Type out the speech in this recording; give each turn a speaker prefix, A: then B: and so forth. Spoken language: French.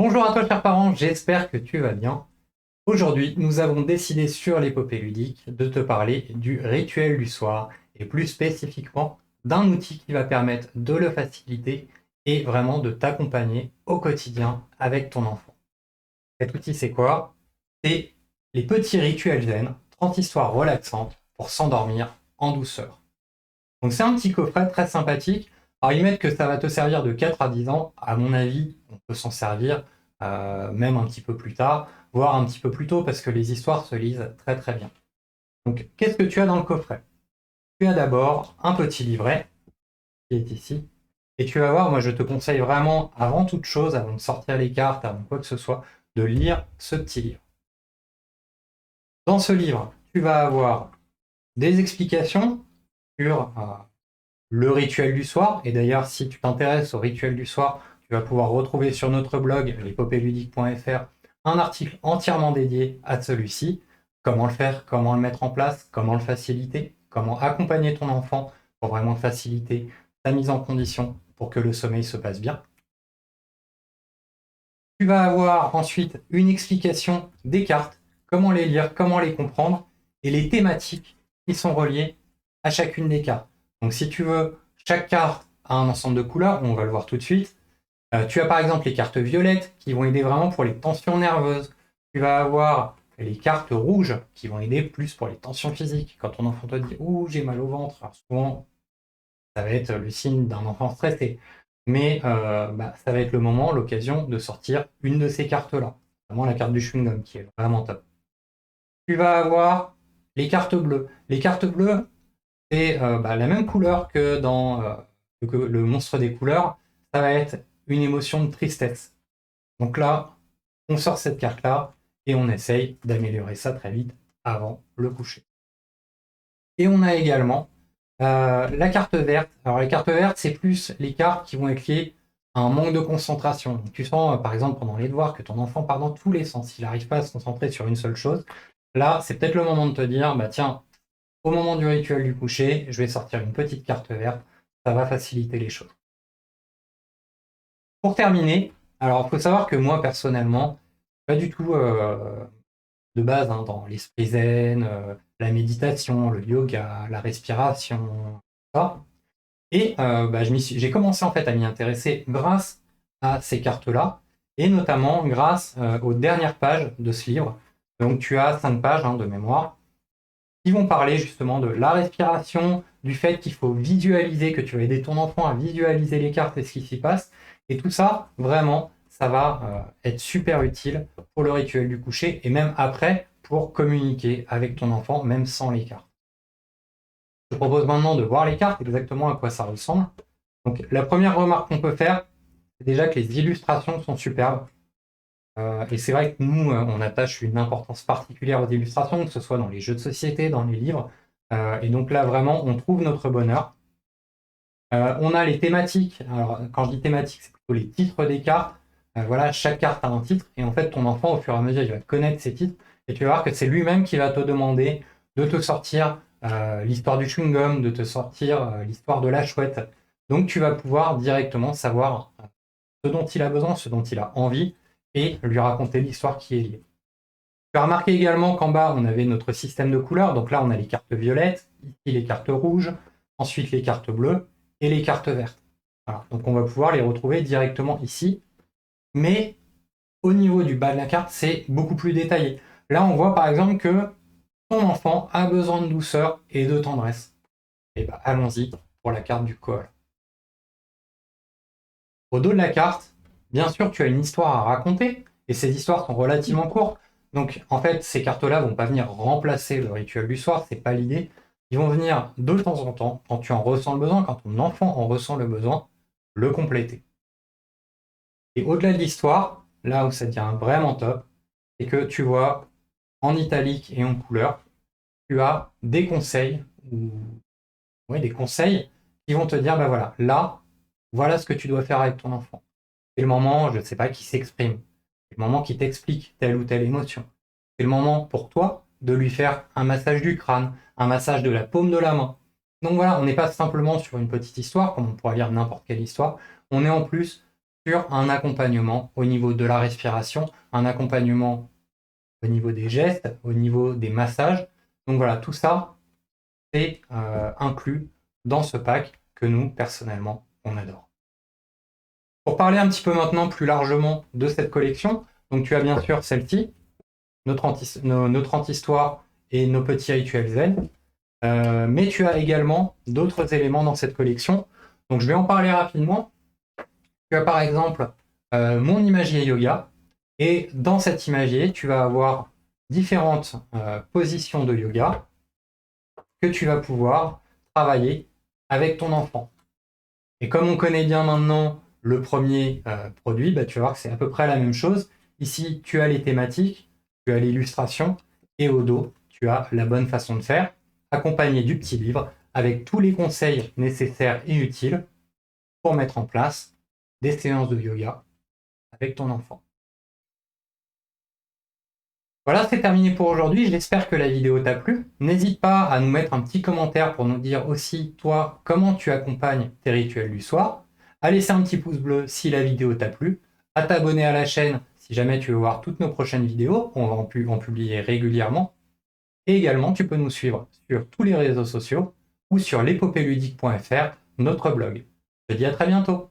A: Bonjour à toi chers parents, j'espère que tu vas bien. Aujourd'hui, nous avons décidé sur l'épopée ludique de te parler du rituel du soir et plus spécifiquement d'un outil qui va permettre de le faciliter et vraiment de t'accompagner au quotidien avec ton enfant. Cet outil c'est quoi? C'est les petits rituels zen, 30 histoires relaxantes pour s'endormir en douceur. Donc c'est un petit coffret très sympathique. Alors ils mettent que ça va te servir de 4 à 10 ans. À mon avis, on peut s'en servir même un petit peu plus tard, voire un petit peu plus tôt parce que les histoires se lisent très très bien. Donc qu'est-ce que tu as dans le coffret? Tu as d'abord un petit livret qui est ici. Et tu vas voir, moi je te conseille vraiment, avant toute chose, avant de sortir les cartes, avant quoi que ce soit, de lire ce petit livre. Dans ce livre, tu vas avoir des explications sur le rituel du soir. Et d'ailleurs, si tu t'intéresses au rituel du soir, tu vas pouvoir retrouver sur notre blog, l'épopéludique.fr, un article entièrement dédié à celui-ci. Comment le faire, comment le mettre en place, comment le faciliter, comment accompagner ton enfant pour vraiment faciliter sa mise en condition pour que le sommeil se passe bien. Tu vas avoir ensuite une explication des cartes, comment les lire, comment les comprendre, et les thématiques qui sont reliées à chacune des cartes. Donc si tu veux, chaque carte a un ensemble de couleurs, on va le voir tout de suite. Tu as par exemple les cartes violettes qui vont aider vraiment pour les tensions nerveuses. Tu vas avoir les cartes rouges qui vont aider plus pour les tensions physiques. Quand ton enfant te dit ouh j'ai mal au ventre, alors souvent ça va être le signe d'un enfant stressé. Mais ça va être le moment, l'occasion de sortir une de ces cartes-là. Vraiment la carte du chewing-gum qui est vraiment top. Tu vas avoir les cartes bleues. Les cartes bleues, c'est la même couleur que dans le monstre des couleurs. Ça va être une émotion de tristesse. Donc là, on sort cette carte-là et on essaye d'améliorer ça très vite avant le coucher. Et on a également la carte verte. Alors la carte verte, c'est plus les cartes qui vont être liées à un manque de concentration. Donc, tu sens, par exemple, pendant les devoirs, que ton enfant part dans tous les sens. Il n'arrive pas à se concentrer sur une seule chose. Là, c'est peut-être le moment de te dire, bah tiens, au moment du rituel du coucher, je vais sortir une petite carte verte. Ça va faciliter les choses. Pour terminer, alors il faut savoir que moi, personnellement, pas du tout de base dans l'esprit zen, la méditation, le yoga, la respiration, ça. Et j'ai commencé en fait à m'y intéresser grâce à ces cartes-là, et notamment grâce aux dernières pages de ce livre. Donc tu as 5 pages de mémoire qui vont parler justement de la respiration, du fait qu'il faut visualiser, que tu vas aider ton enfant à visualiser les cartes et ce qui s'y passe. Et tout ça, vraiment, ça va être super utile pour le rituel du coucher et même après pour communiquer avec ton enfant, même sans les cartes. Je te propose maintenant de voir les cartes, exactement à quoi ça ressemble. Donc la première remarque qu'on peut faire, c'est déjà que les illustrations sont superbes. Et c'est vrai que nous, on attache une importance particulière aux illustrations, que ce soit dans les jeux de société, dans les livres. Et donc là, vraiment, on trouve notre bonheur. On a les thématiques. Alors, quand je dis thématiques, c'est plutôt les titres des cartes. Voilà, chaque carte a un titre. Et en fait, ton enfant, au fur et à mesure, il va connaître ces titres. Et tu vas voir que c'est lui-même qui va te demander de te sortir l'histoire du chewing-gum, de te sortir l'histoire de la chouette. Donc, tu vas pouvoir directement savoir ce dont il a besoin, ce dont il a envie, et lui raconter l'histoire qui est liée. Tu as remarqué également qu'en bas, on avait notre système de couleurs. Donc là, on a les cartes violettes, ici les cartes rouges, ensuite les cartes bleues et les cartes vertes. Voilà. Donc on va pouvoir les retrouver directement ici. Mais au niveau du bas de la carte, c'est beaucoup plus détaillé. Là, on voit par exemple que ton enfant a besoin de douceur et de tendresse. Et bien, allons-y pour la carte du koala. Au dos de la carte, bien sûr, tu as une histoire à raconter, et ces histoires sont relativement courtes. Donc, en fait, ces cartes-là vont pas venir remplacer le rituel du soir, c'est pas l'idée. Ils vont venir de temps en temps, quand tu en ressens le besoin, quand ton enfant en ressent le besoin, le compléter. Et au-delà de l'histoire, là où ça devient vraiment top, c'est que tu vois, en italique et en couleur, tu as des conseils, ou oui, des conseils qui vont te dire, bah voilà, là, voilà ce que tu dois faire avec ton enfant. C'est le moment, je ne sais pas, qui s'exprime. C'est le moment qui t'explique telle ou telle émotion. C'est le moment pour toi de lui faire un massage du crâne, un massage de la paume de la main. Donc voilà, on n'est pas simplement sur une petite histoire, comme on pourrait lire n'importe quelle histoire. On est en plus sur un accompagnement au niveau de la respiration, un accompagnement au niveau des gestes, au niveau des massages. Donc voilà, tout ça est inclus dans ce pack que nous, personnellement, on adore. Pour parler un petit peu maintenant plus largement de cette collection, donc tu as bien sûr celle-ci, notre anti-histoire et nos petits rituels zen, mais tu as également d'autres éléments dans cette collection. Donc je vais en parler rapidement. Tu as par exemple mon imagier yoga, et dans cet imagier, tu vas avoir différentes positions de yoga que tu vas pouvoir travailler avec ton enfant. Et comme on connaît bien maintenant le premier produit, bah, tu vas voir que c'est à peu près la même chose. Ici, tu as les thématiques, tu as l'illustration, et au dos, tu as la bonne façon de faire, accompagné du petit livre avec tous les conseils nécessaires et utiles pour mettre en place des séances de yoga avec ton enfant. Voilà, c'est terminé pour aujourd'hui. J'espère que la vidéo t'a plu. N'hésite pas à nous mettre un petit commentaire pour nous dire aussi, toi, comment tu accompagnes tes rituels du soir. À laisser un petit pouce bleu si la vidéo t'a plu. À t'abonner à la chaîne si jamais tu veux voir toutes nos prochaines vidéos. On va en publier régulièrement. Et également, tu peux nous suivre sur tous les réseaux sociaux ou sur l'épopéludique.fr, notre blog. Je te dis à très bientôt.